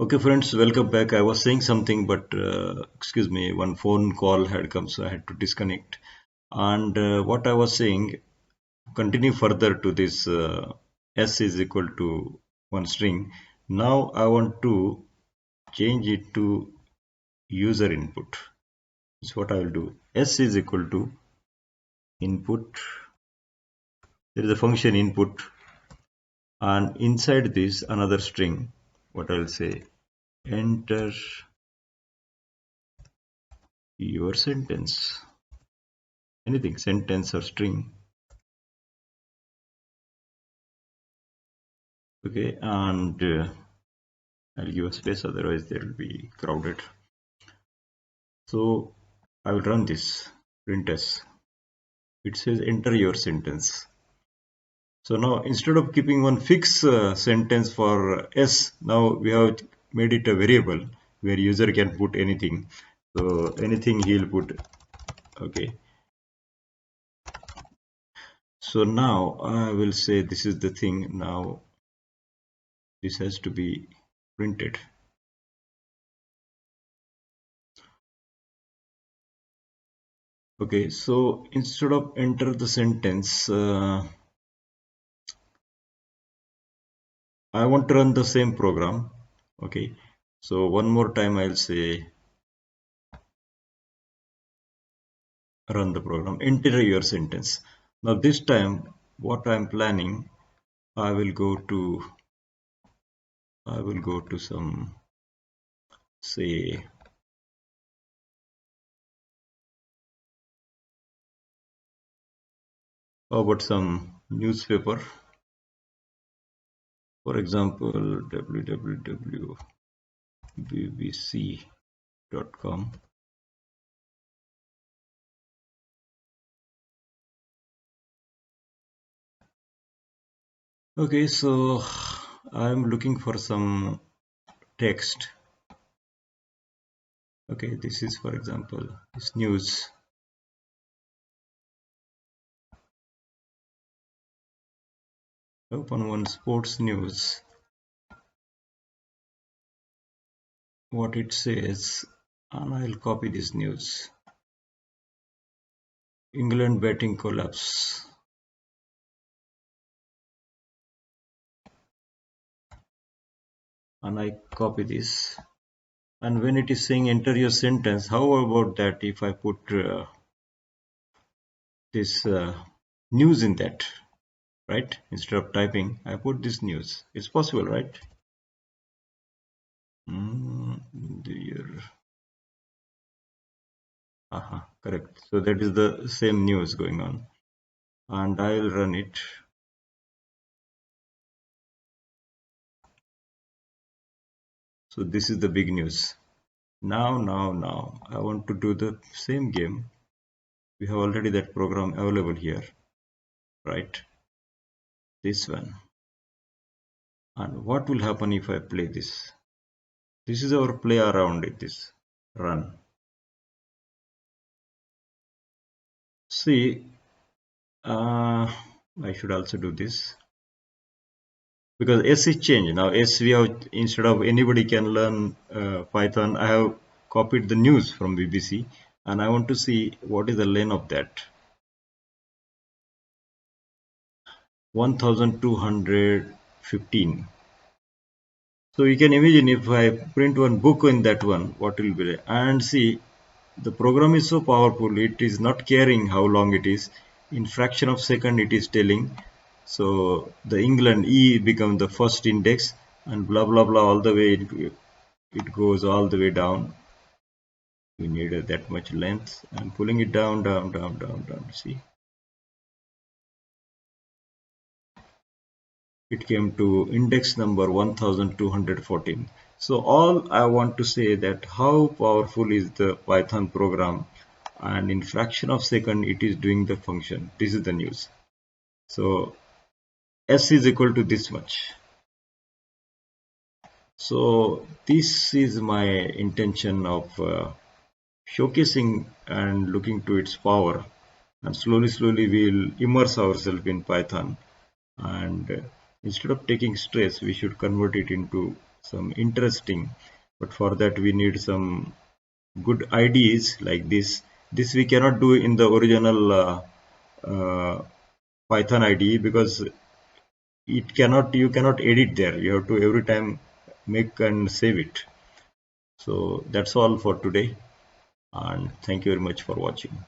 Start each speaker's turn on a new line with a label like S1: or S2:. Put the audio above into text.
S1: Okay, friends, welcome back. I was saying something, but excuse me, one phone call had come, so I had to disconnect. And what I was saying, continue further to this s is equal to one string. Now I want to change it to user input. That's what I will do. S is equal to input. There is a function input, and inside this another string. What I will say, enter your sentence. Anything, sentence or string. Okay, and I'll give a space, otherwise there will be crowded. So I will run this print s. It says enter your sentence. So now instead of keeping one fixed sentence for s, now we have made it a variable where user can put anything. So anything he'll put. Okay. So now I will say this is the thing. Now this has to be printed. Okay, so instead of enter the sentence, I want to run the same program. Okay, so one more time I'll say run the program, enter your sentence. Now this time what I'm planning, I will go to some, say, how about some newspaper, for example www.bbc.com. Okay, so I'm looking for some text. Okay, this is, for example, this news. Open one sports news. What it says, and I'll copy this news. England betting collapse. And I copy this. And when it is saying enter your sentence, how about that if I put this news in that, right? Instead of typing, I put this news. It's possible, right? Dear. Correct. So that is the same news going on. And I'll run it. So this is the big news. Now, I want to do the same game. We have already that program available here, right? This one. And what will happen if I play this? This is our play around it, this run. See, I should also do this because S is changed. Now S we have, instead of anybody can learn Python, I have copied the news from BBC and I want to see what is the length of that. 1215. So you can imagine if I print one book in that one, what will be there. And see, the program is so powerful, it is not caring how long it is. In fraction of second it is telling. So the England E become the first index and blah blah blah all the way it goes all the way down. We need that much length and pulling it down. See, it came to index number 1214. So all I want to say that how powerful is the Python program, and in fraction of second it is doing the function. This is the news. So S is equal to this much. So this is my intention of showcasing and looking to its power, and slowly we'll immerse ourselves in Python, and instead of taking stress we should convert it into some interesting. But for that we need some good ideas like this. This we cannot do in the original uh, Python IDE because it cannot you cannot edit there. You have to every time make and save it. So that's all for today, and thank you very much for watching.